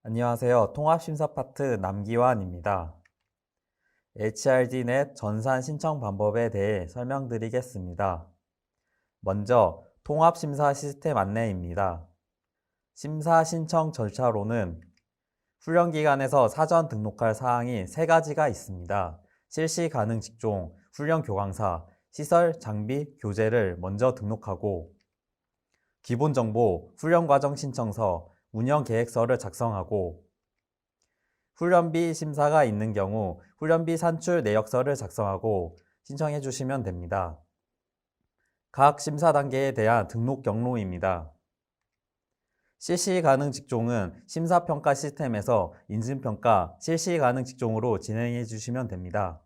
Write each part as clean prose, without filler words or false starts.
안녕하세요. 통합심사 파트 남기환입니다. HRDnet 전산 신청 방법에 대해 설명드리겠습니다. 먼저 통합심사 시스템 안내입니다. 심사 신청 절차로는 훈련기관에서 사전 등록할 사항이 3가지가 있습니다. 실시 가능 직종, 훈련 교강사, 시설, 장비, 교재를 먼저 등록하고 기본정보, 훈련과정 신청서, 운영계획서를 작성하고 훈련비 심사가 있는 경우 훈련비 산출 내역서를 작성하고 신청해 주시면 됩니다. 각 심사 단계에 대한 등록 경로입니다. 실시 가능 직종은 심사평가 시스템에서 인증평가 실시 가능 직종으로 진행해 주시면 됩니다.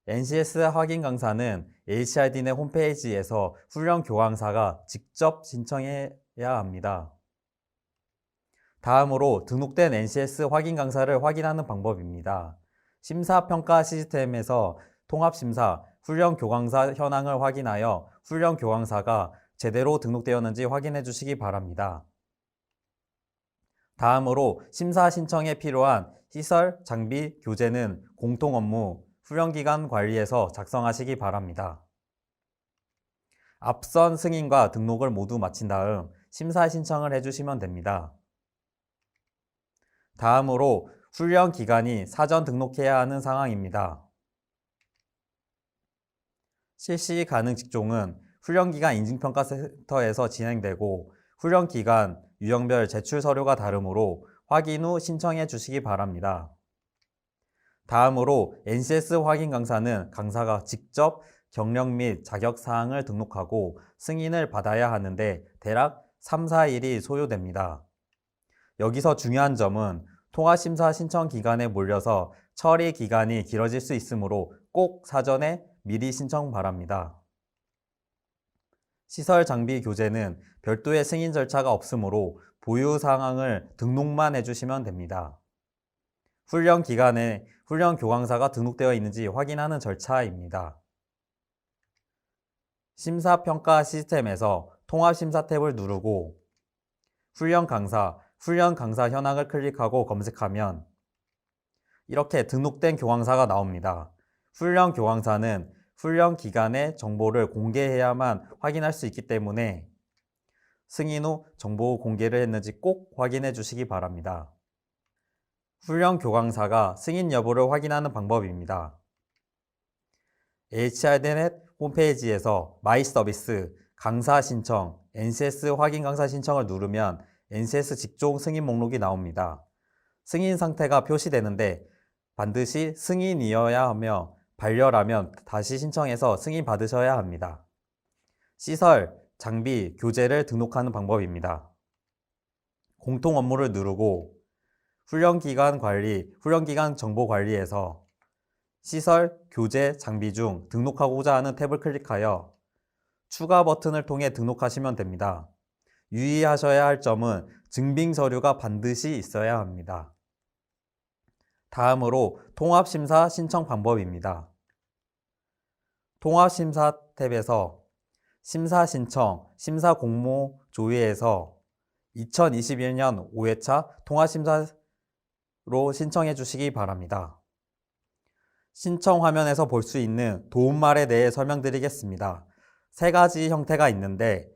NCS 확인 강사는 HRDnet 홈페이지에서 훈련 교강사가 직접 신청해야 합니다. 다음으로 등록된 NCS 확인 강사를 확인하는 방법입니다. 심사평가 시스템에서 통합심사, 훈련 교강사 현황을 확인하여 훈련 교강사가 제대로 등록되었는지 확인해 주시기 바랍니다. 다음으로 심사 신청에 필요한 시설, 장비, 교재는 공통 업무, 훈련기간 관리에서 작성하시기 바랍니다. 앞선 승인과 등록을 모두 마친 다음 심사 신청을 해주시면 됩니다. 다음으로 훈련 기간이 사전 등록해야 하는 상황입니다. 실시 가능 직종은 훈련기간 인증평가센터에서 진행되고 훈련기간 유형별 제출 서류가 다르므로 확인 후 신청해 주시기 바랍니다. 다음으로 NCS 확인 강사는 강사가 직접 경력 및 자격사항을 등록하고 승인을 받아야 하는데 대략 3-4일이 소요됩니다. 여기서 중요한 점은 통합심사 신청 기간에 몰려서 처리 기간이 길어질 수 있으므로 꼭 사전에 미리 신청 바랍니다. 시설 장비 교재는 별도의 승인 절차가 없으므로 보유 사항을 등록만 해주시면 됩니다. 훈련 기간에 훈련 교강사가 등록되어 있는지 확인하는 절차입니다. 심사평가 시스템에서 통합심사 탭을 누르고 훈련 강사 현황을 클릭하고 검색하면 이렇게 등록된 교강사가 나옵니다. 훈련 교강사는 훈련 기간의 정보를 공개해야만 확인할 수 있기 때문에 승인 후 정보 공개를 했는지 꼭 확인해 주시기 바랍니다. 훈련 교강사가 승인 여부를 확인하는 방법입니다. HRDnet 홈페이지에서 마이 서비스, 강사 신청, NCS 확인 강사 신청을 누르면 NCS 직종 승인 목록이 나옵니다. 승인 상태가 표시되는데 반드시 승인이어야 하며 반려라면 다시 신청해서 승인 받으셔야 합니다. 시설, 장비, 교재를 등록하는 방법입니다. 공통 업무를 누르고 훈련기간 관리, 훈련기간 정보 관리에서 시설, 교재, 장비 중 등록하고자 하는 탭을 클릭하여 추가 버튼을 통해 등록하시면 됩니다. 유의하셔야 할 점은 증빙 서류가 반드시 있어야 합니다. 다음으로 통합심사 신청 방법입니다. 통합심사 탭에서 심사 신청, 심사 공모 조회에서 2021년 5회차 통합심사로 신청해 주시기 바랍니다. 신청 화면에서 볼 수 있는 도움말에 대해 설명드리겠습니다. 3가지 형태가 있는데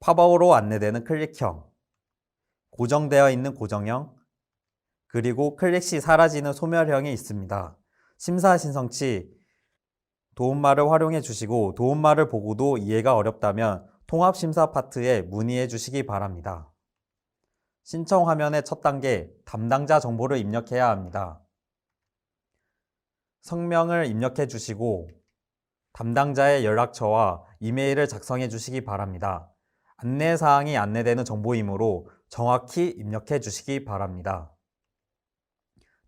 팝업으로 안내되는 클릭형, 고정되어 있는 고정형, 그리고 클릭 시 사라지는 소멸형이 있습니다. 심사 신청 시 도움말을 활용해 주시고 도움말을 보고도 이해가 어렵다면 통합심사 파트에 문의해 주시기 바랍니다. 신청 화면의 첫 단계, 담당자 정보를 입력해야 합니다. 성명을 입력해 주시고 담당자의 연락처와 이메일을 작성해 주시기 바랍니다. 안내사항이 안내되는 정보이므로 정확히 입력해 주시기 바랍니다.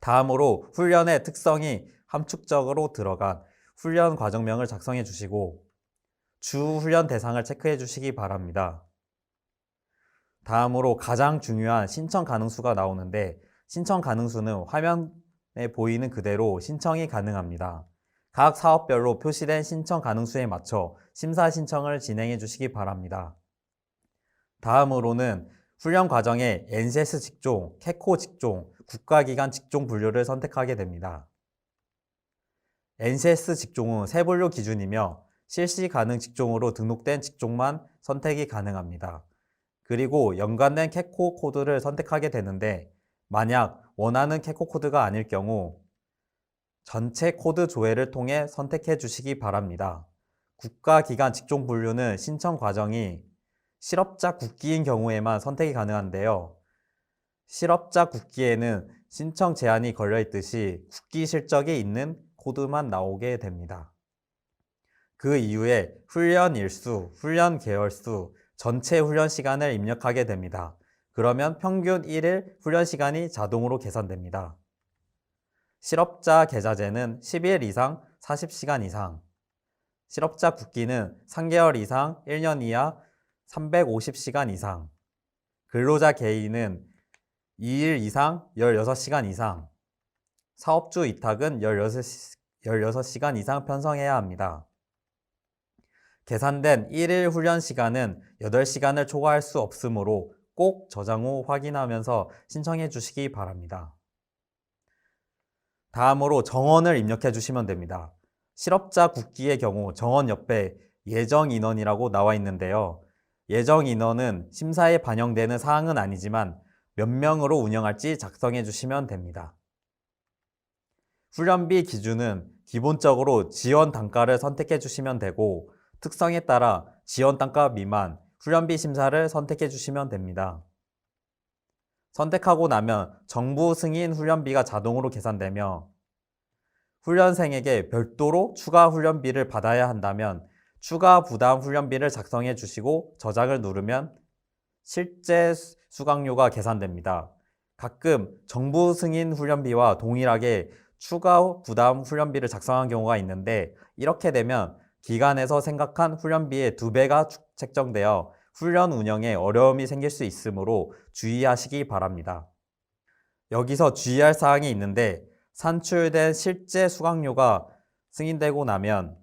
다음으로 훈련의 특성이 함축적으로 들어간 훈련 과정명을 작성해 주시고 주 훈련 대상을 체크해 주시기 바랍니다. 다음으로 가장 중요한 신청 가능수가 나오는데 신청 가능수는 화면에 보이는 그대로 신청이 가능합니다. 각 사업별로 표시된 신청 가능수에 맞춰 심사 신청을 진행해 주시기 바랍니다. 다음으로는 훈련 과정에 NCS 직종, 캐코 직종, 국가기관 직종 분류를 선택하게 됩니다. NCS 직종은 세분류 기준이며 실시 가능 직종으로 등록된 직종만 선택이 가능합니다. 그리고 연관된 캐코 코드를 선택하게 되는데 만약 원하는 캐코 코드가 아닐 경우 전체 코드 조회를 통해 선택해 주시기 바랍니다. 국가기관 직종 분류는 신청 과정이 실업자 국기인 경우에만 선택이 가능한데요. 실업자 국기에는 신청 제한이 걸려 있듯이 국기 실적이 있는 코드만 나오게 됩니다. 그 이후에 훈련 일수, 훈련 개월수, 전체 훈련 시간을 입력하게 됩니다. 그러면 평균 1일 훈련 시간이 자동으로 계산됩니다. 실업자 계좌제는 10일 이상 40시간 이상, 실업자 국기는 3개월 이상 1년 이하 350시간 이상, 근로자 개인은 2일 이상 16시간 이상, 사업주 위탁은 16시간 이상 편성해야 합니다. 계산된 1일 훈련 시간은 8시간을 초과할 수 없으므로 꼭 저장 후 확인하면서 신청해 주시기 바랍니다. 다음으로 정원을 입력해 주시면 됩니다. 실업자 국기의 경우 정원 옆에 예정 인원이라고 나와 있는데요. 예정 인원은 심사에 반영되는 사항은 아니지만 몇 명으로 운영할지 작성해 주시면 됩니다. 훈련비 기준은 기본적으로 지원 단가를 선택해 주시면 되고 특성에 따라 지원 단가 미만 훈련비 심사를 선택해 주시면 됩니다. 선택하고 나면 정부 승인 훈련비가 자동으로 계산되며 훈련생에게 별도로 추가 훈련비를 받아야 한다면 추가 부담 훈련비를 작성해 주시고 저장을 누르면 실제 수강료가 계산됩니다. 가끔 정부 승인 훈련비와 동일하게 추가 부담 훈련비를 작성한 경우가 있는데 이렇게 되면 기관에서 생각한 훈련비의 2배가 책정되어 훈련 운영에 어려움이 생길 수 있으므로 주의하시기 바랍니다. 여기서 주의할 사항이 있는데 산출된 실제 수강료가 승인되고 나면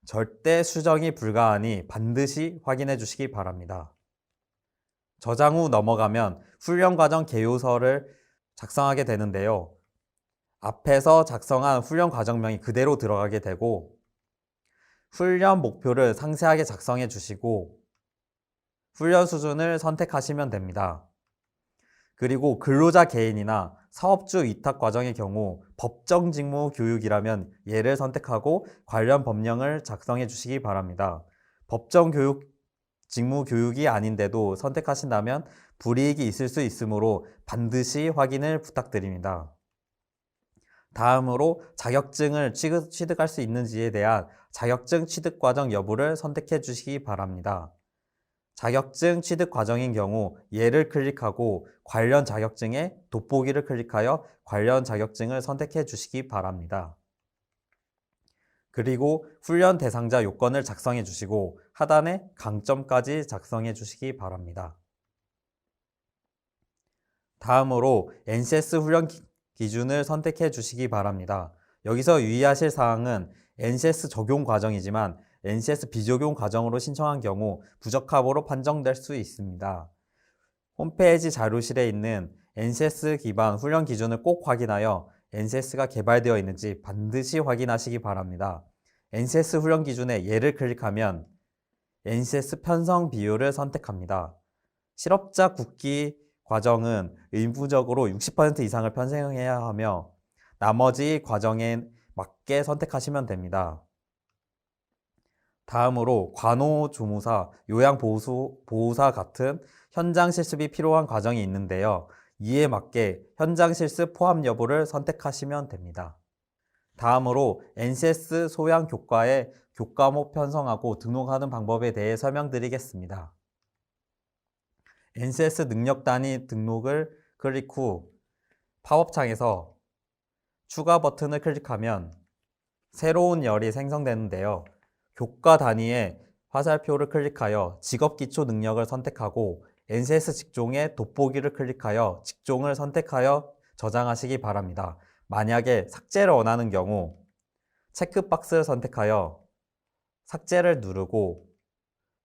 절대 수정이 불가하니 반드시 확인해 주시기 바랍니다. 저장 후 넘어가면 훈련과정 개요서를 작성하게 되는데요. 앞에서 작성한 훈련 과정명이 그대로 들어가게 되고 훈련 목표를 상세하게 작성해 주시고 훈련 수준을 선택하시면 됩니다. 그리고 근로자 개인이나 사업주 위탁 과정의 경우 법정 직무 교육이라면 얘를 선택하고 관련 법령을 작성해 주시기 바랍니다. 법정 직무 교육이 아닌데도 선택하신다면 불이익이 있을 수 있으므로 반드시 확인을 부탁드립니다. 다음으로 자격증을 취득할 수 있는지에 대한 자격증 취득 과정 여부를 선택해 주시기 바랍니다. 자격증 취득 과정인 경우 얘를 클릭하고 관련 자격증에 돋보기를 클릭하여 관련 자격증을 선택해 주시기 바랍니다. 그리고 훈련 대상자 요건을 작성해 주시고 하단에 강점까지 작성해 주시기 바랍니다. 다음으로 NCS 훈련 기준을 선택해 주시기 바랍니다. 여기서 유의하실 사항은 NCS 적용 과정이지만 NCS 비적용 과정으로 신청한 경우 부적합으로 판정될 수 있습니다. 홈페이지 자료실에 있는 NCS 기반 훈련 기준을 꼭 확인하여 NCS가 개발되어 있는지 반드시 확인하시기 바랍니다. NCS 훈련 기준에 얘를 클릭하면 NCS 편성 비율을 선택합니다. 실업자 국기 과정은 의무적으로 60% 이상을 편성해야 하며 나머지 과정에 맞게 선택하시면 됩니다. 다음으로 간호조무사, 요양보호사 같은 현장 실습이 필요한 과정이 있는데요. 이에 맞게 현장 실습 포함 여부를 선택하시면 됩니다. 다음으로 NCS 소양 교과에 교과목 편성하고 등록하는 방법에 대해 설명드리겠습니다. NCS 능력 단위 등록을 클릭 후 팝업창에서 추가 버튼을 클릭하면 새로운 열이 생성되는데요. 교과 단위의 화살표를 클릭하여 직업기초 능력을 선택하고 NCS 직종의 돋보기를 클릭하여 직종을 선택하여 저장하시기 바랍니다. 만약에 삭제를 원하는 경우 체크박스를 선택하여 삭제를 누르고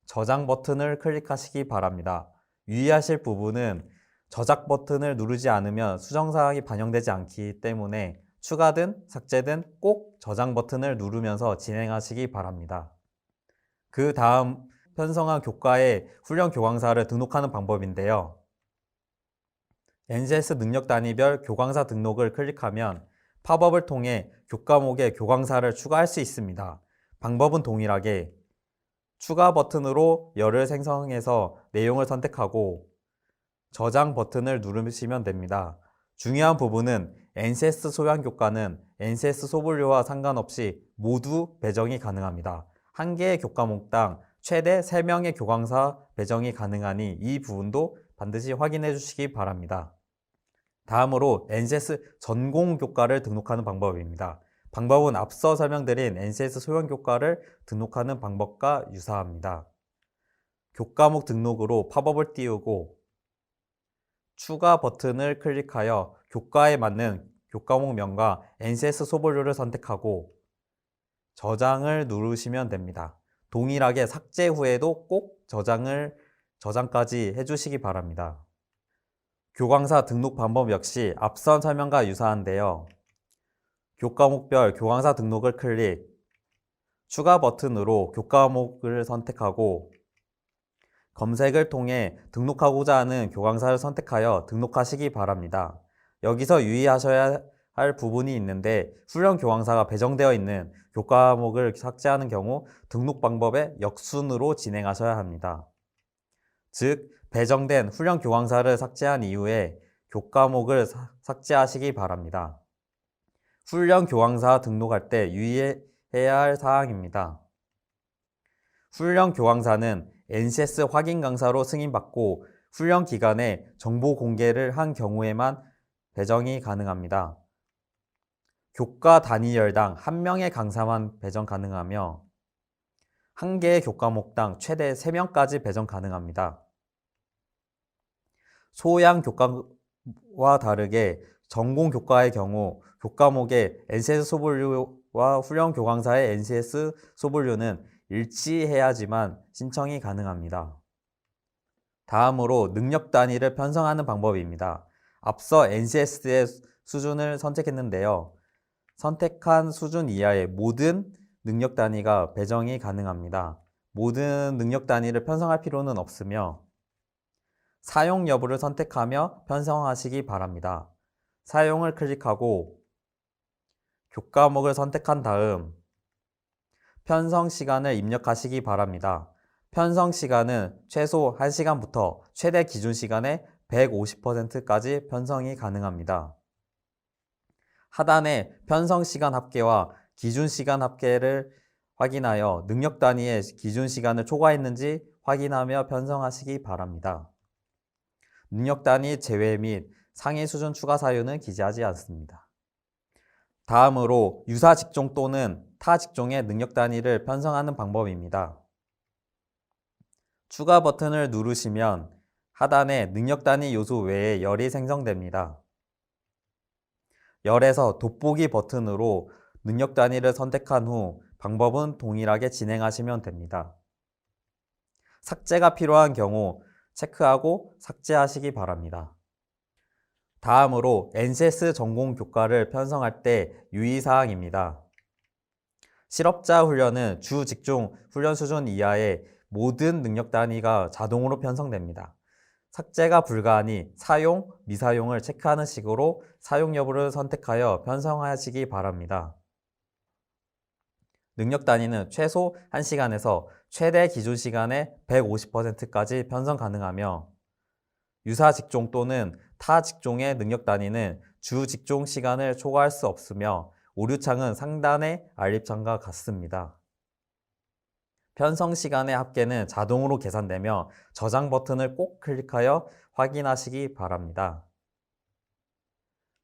저장 버튼을 클릭하시기 바랍니다. 유의하실 부분은 저작 버튼을 누르지 않으면 수정사항이 반영되지 않기 때문에 추가든 삭제든 꼭 저장 버튼을 누르면서 진행하시기 바랍니다. 그 다음 편성한 교과에 훈련 교강사를 등록하는 방법인데요. NCS 능력 단위별 교강사 등록을 클릭하면 팝업을 통해 교과목에 교강사를 추가할 수 있습니다. 방법은 동일하게 추가 버튼으로 열을 생성해서 내용을 선택하고 저장 버튼을 누르시면 됩니다. 중요한 부분은 NCS 소양 교과는 NCS 소분료와 상관없이 모두 배정이 가능합니다. 한 개의 교과목당 최대 3명의 교강사 배정이 가능하니 이 부분도 반드시 확인해 주시기 바랍니다. 다음으로 NCS 전공 교과를 등록하는 방법입니다. 방법은 앞서 설명드린 NCS 소형 교과를 등록하는 방법과 유사합니다. 교과목 등록으로 팝업을 띄우고 추가 버튼을 클릭하여 교과에 맞는 교과목명과 NCS 소분료를 선택하고 저장을 누르시면 됩니다. 동일하게 삭제 후에도 꼭 저장까지 해주시기 바랍니다. 교강사 등록 방법 역시 앞선 설명과 유사한데요. 교과목별 교강사 등록을 클릭, 추가 버튼으로 교과목을 선택하고 검색을 통해 등록하고자 하는 교강사를 선택하여 등록하시기 바랍니다. 여기서 유의하셔야 할 부분이 있는데 훈련 교강사가 배정되어 있는 교과목을 삭제하는 경우 등록 방법의 역순으로 진행하셔야 합니다. 즉, 배정된 훈련 교강사를 삭제한 이후에 교과목을 삭제하시기 바랍니다. 훈련 교강사 등록할 때 유의해야 할 사항입니다. 훈련 교강사는 NCS 확인 강사로 승인받고 훈련 기간에 정보 공개를 한 경우에만 배정이 가능합니다. 교과 단위열당 1명의 강사만 배정 가능하며 한 개의 교과목당 최대 3명까지 배정 가능합니다. 소양 교과와 다르게 전공 교과의 경우 교과목의 NCS 소분료와 훈련 교강사의 NCS 소분료는 일치해야지만 신청이 가능합니다. 다음으로 능력 단위를 편성하는 방법입니다. 앞서 NCS의 수준을 선택했는데요. 선택한 수준 이하의 모든 능력 단위가 배정이 가능합니다. 모든 능력 단위를 편성할 필요는 없으며 사용 여부를 선택하며 편성하시기 바랍니다. 사용을 클릭하고 교과목을 선택한 다음 편성 시간을 입력하시기 바랍니다. 편성 시간은 최소 1시간부터 최대 기준 시간의 150%까지 편성이 가능합니다. 하단에 편성 시간 합계와 기준 시간 합계를 확인하여 능력 단위의 기준 시간을 초과했는지 확인하며 편성하시기 바랍니다. 능력 단위 제외 및 상위 수준 추가 사유는 기재하지 않습니다. 다음으로 유사 직종 또는 타 직종의 능력 단위를 편성하는 방법입니다. 추가 버튼을 누르시면 하단에 능력 단위 요소 외에 열이 생성됩니다. 열에서 돋보기 버튼으로 능력 단위를 선택한 후 방법은 동일하게 진행하시면 됩니다. 삭제가 필요한 경우 체크하고 삭제하시기 바랍니다. 다음으로 NCS 전공 교과를 편성할 때 유의사항입니다. 실업자 훈련은 주 직종 훈련 수준 이하의 모든 능력 단위가 자동으로 편성됩니다. 삭제가 불가하니 사용, 미사용을 체크하는 식으로 사용 여부를 선택하여 편성하시기 바랍니다. 능력 단위는 최소 1시간에서 최대 기준 시간의 150%까지 편성 가능하며 유사 직종 또는 타 직종의 능력 단위는 주 직종 시간을 초과할 수 없으며 오류창은 상단의 알립창과 같습니다. 편성 시간의 합계는 자동으로 계산되며 저장 버튼을 꼭 클릭하여 확인하시기 바랍니다.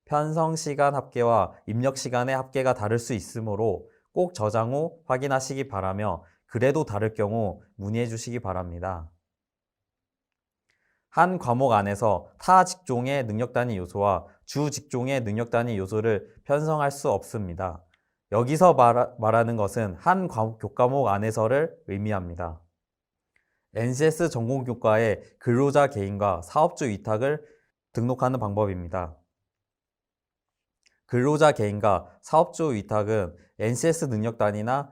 편성 시간 합계와 입력 시간의 합계가 다를 수 있으므로 꼭 저장 후 확인하시기 바라며 그래도 다를 경우 문의해 주시기 바랍니다. 한 과목 안에서 타 직종의 능력 단위 요소와 주 직종의 능력 단위 요소를 편성할 수 없습니다. 여기서 말하는 것은 한 교과목 안에서를 의미합니다. NCS 전공교과에 근로자 개인과 사업주 위탁을 등록하는 방법입니다. 근로자 개인과 사업주 위탁은 NCS 능력단위나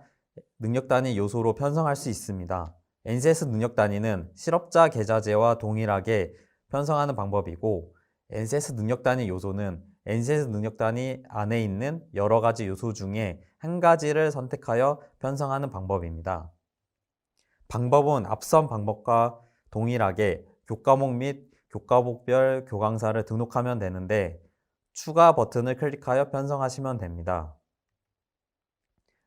능력단위 요소로 편성할 수 있습니다. NCS 능력단위는 실업자 계좌제와 동일하게 편성하는 방법이고, NCS 능력단위 요소는 NCS 능력단위 안에 있는 여러 가지 요소 중에 한 가지를 선택하여 편성하는 방법입니다. 방법은 앞선 방법과 동일하게 교과목 및 교과목별 교강사를 등록하면 되는데, 추가 버튼을 클릭하여 편성하시면 됩니다.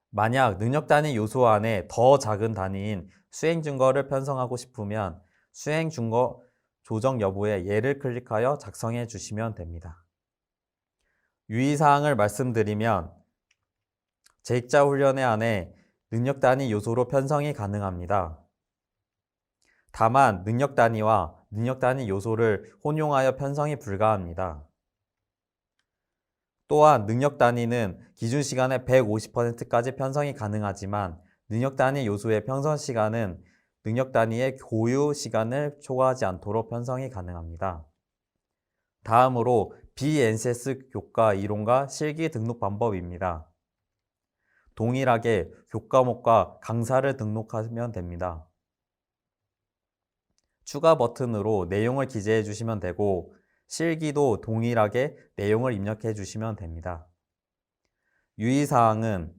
만약 능력 단위 요소 안에 더 작은 단위인 수행 증거를 편성하고 싶으면 수행 증거 조정 여부에 예를 클릭하여 작성해 주시면 됩니다. 유의사항을 말씀드리면 재익자 훈련회 안에 능력 단위 요소로 편성이 가능합니다. 다만 능력 단위와 능력 단위 요소를 혼용하여 편성이 불가합니다. 또한 능력 단위는 기준 시간의 150%까지 편성이 가능하지만 능력 단위 요소의 편성 시간은 능력 단위의 고유 시간을 초과하지 않도록 편성이 가능합니다. 다음으로 BNCS 교과 이론과 실기 등록 방법입니다. 동일하게 교과목과 강사를 등록하면 됩니다. 추가 버튼으로 내용을 기재해 주시면 되고, 실기도 동일하게 내용을 입력해 주시면 됩니다. 유의사항은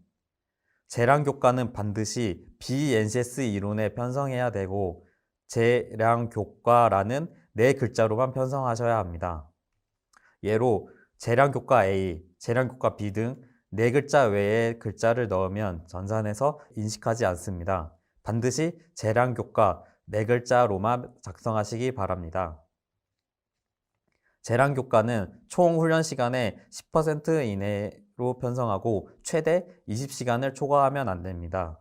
재량교과는 반드시 BNCS 이론에 편성해야 되고, 재량교과라는 4글자로만 편성하셔야 합니다. 예로 재량교과 A, 재량교과 B 등 4글자 외의 글자를 넣으면 전산에서 인식하지 않습니다. 반드시 재량교과 4글자로만 작성하시기 바랍니다. 재량교과는 총 훈련 시간의 10% 이내로 편성하고 최대 20시간을 초과하면 안 됩니다.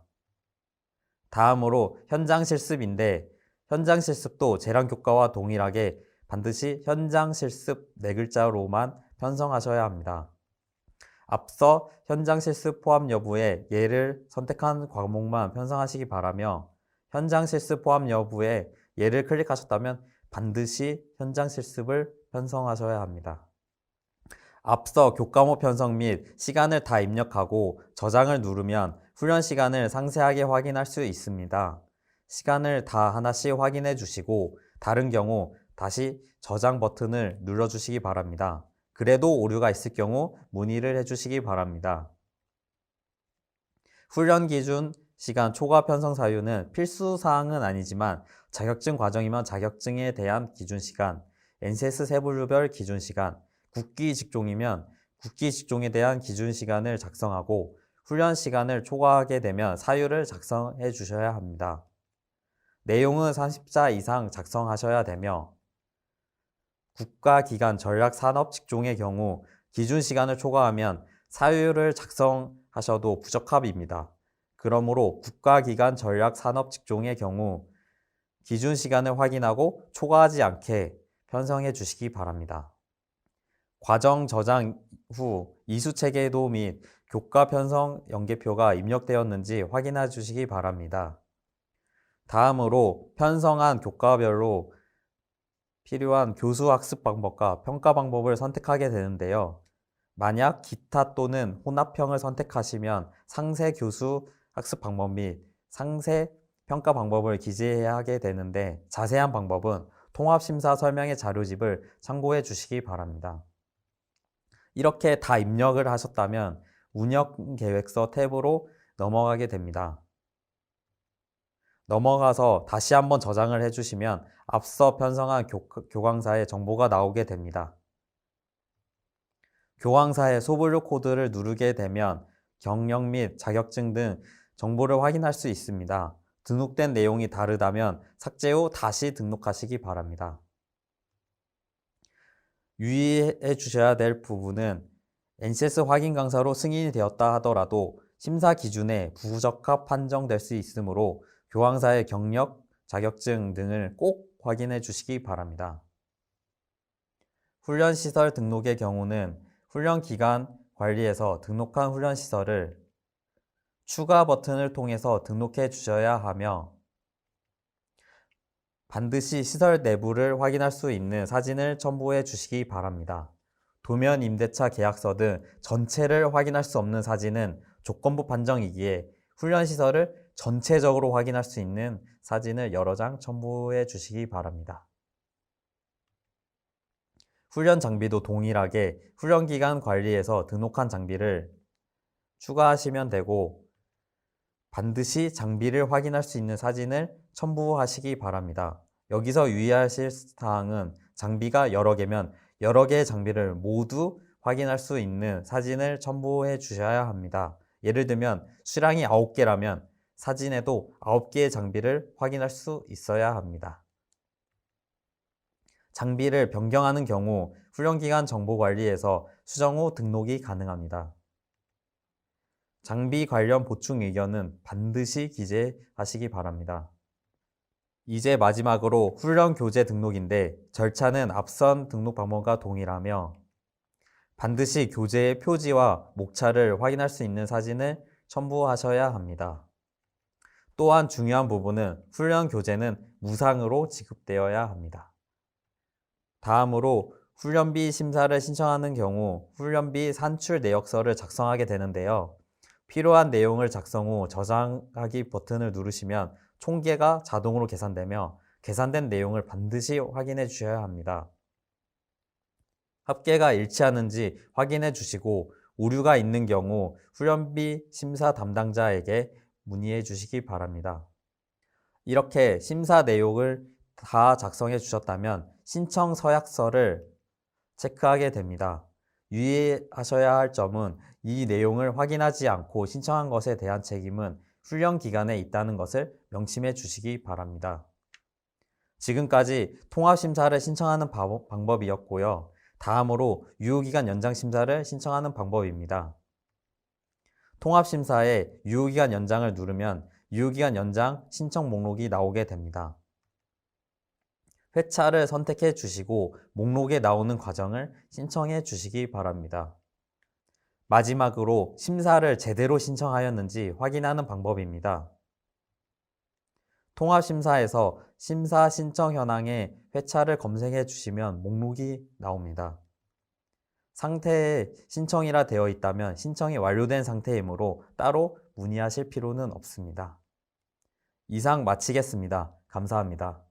다음으로 현장 실습인데, 현장 실습도 재량교과와 동일하게 반드시 현장 실습 4글자로만 편성하셔야 합니다. 앞서 현장 실습 포함 여부에 예를 선택한 과목만 편성하시기 바라며, 현장 실습 포함 여부에 예를 클릭하셨다면 반드시 현장 실습을 편성하셔야 합니다. 앞서 교과목 편성 및 시간을 다 입력하고 저장을 누르면 훈련 시간을 상세하게 확인할 수 있습니다. 시간을 다 하나씩 확인해 주시고 다른 경우 다시 저장 버튼을 눌러 주시기 바랍니다. 그래도 오류가 있을 경우 문의를 해 주시기 바랍니다. 훈련 기준 시간 초과 편성 사유는 필수 사항은 아니지만 자격증 과정이면 자격증에 대한 기준 시간, NCS 세분류별 기준 시간, 국기 직종이면 국기 직종에 대한 기준 시간을 작성하고 훈련 시간을 초과하게 되면 사유를 작성해 주셔야 합니다. 내용은 30자 이상 작성하셔야 되며, 국가기관 전략산업 직종의 경우 기준 시간을 초과하면 사유를 작성하셔도 부적합입니다. 그러므로 국가기관 전략산업 직종의 경우 기준 시간을 확인하고 초과하지 않게 편성해 주시기 바랍니다. 과정 저장 후 이수체계도 및 교과 편성 연계표가 입력되었는지 확인해 주시기 바랍니다. 다음으로 편성한 교과별로 필요한 교수 학습 방법과 평가 방법을 선택하게 되는데요. 만약 기타 또는 혼합형을 선택하시면 상세 교수 학습 방법 및 상세 평가 방법을 기재해야 하게 되는데, 자세한 방법은 통합심사 설명의 자료집을 참고해 주시기 바랍니다. 이렇게 다 입력을 하셨다면 운영계획서 탭으로 넘어가게 됩니다. 넘어가서 다시 한번 저장을 해주시면 앞서 편성한 교강사의 정보가 나오게 됩니다. 교강사의 소분류 코드를 누르게 되면 경력 및 자격증 등 정보를 확인할 수 있습니다. 등록된 내용이 다르다면 삭제 후 다시 등록하시기 바랍니다. 유의해 주셔야 될 부분은 NCS 확인 강사로 승인이 되었다 하더라도 심사 기준에 부적합 판정될 수 있으므로 교강사의 경력, 자격증 등을 꼭 확인해 주시기 바랍니다. 훈련시설 등록의 경우는 훈련기간 관리에서 등록한 훈련시설을 추가 버튼을 통해서 등록해 주셔야 하며, 반드시 시설 내부를 확인할 수 있는 사진을 첨부해 주시기 바랍니다. 도면 임대차 계약서 등 전체를 확인할 수 없는 사진은 조건부 판정이기에 훈련 시설을 전체적으로 확인할 수 있는 사진을 여러 장 첨부해 주시기 바랍니다. 훈련 장비도 동일하게 훈련 기간 관리에서 등록한 장비를 추가하시면 되고 반드시 장비를 확인할 수 있는 사진을 첨부하시기 바랍니다. 여기서 유의하실 사항은 장비가 여러 개면 여러 개의 장비를 모두 확인할 수 있는 사진을 첨부해 주셔야 합니다. 예를 들면 수량이 9개라면 사진에도 9개의 장비를 확인할 수 있어야 합니다. 장비를 변경하는 경우 훈련기간 정보관리에서 수정 후 등록이 가능합니다. 장비 관련 보충 의견은 반드시 기재하시기 바랍니다. 이제 마지막으로 훈련 교재 등록인데 절차는 앞선 등록 방법과 동일하며 반드시 교재의 표지와 목차를 확인할 수 있는 사진을 첨부하셔야 합니다. 또한 중요한 부분은 훈련 교재는 무상으로 지급되어야 합니다. 다음으로 훈련비 심사를 신청하는 경우 훈련비 산출 내역서를 작성하게 되는데요. 필요한 내용을 작성 후 저장하기 버튼을 누르시면 총계가 자동으로 계산되며 계산된 내용을 반드시 확인해 주셔야 합니다. 합계가 일치하는지 확인해 주시고 오류가 있는 경우 훈련비 심사 담당자에게 문의해 주시기 바랍니다. 이렇게 심사 내용을 다 작성해 주셨다면 신청 서약서를 체크하게 됩니다. 유의하셔야 할 점은 이 내용을 확인하지 않고 신청한 것에 대한 책임은 훈련 기간에 있다는 것을 명심해 주시기 바랍니다. 지금까지 통합심사를 신청하는 방법이었고요. 다음으로 유효기간 연장 심사를 신청하는 방법입니다. 통합심사에 유효기간 연장을 누르면 유효기간 연장 신청 목록이 나오게 됩니다. 회차를 선택해 주시고 목록에 나오는 과정을 신청해 주시기 바랍니다. 마지막으로 심사를 제대로 신청하였는지 확인하는 방법입니다. 통합심사에서 심사 신청 현황에 회차를 검색해 주시면 목록이 나옵니다. 상태에 신청이라 되어 있다면 신청이 완료된 상태이므로 따로 문의하실 필요는 없습니다. 이상 마치겠습니다. 감사합니다.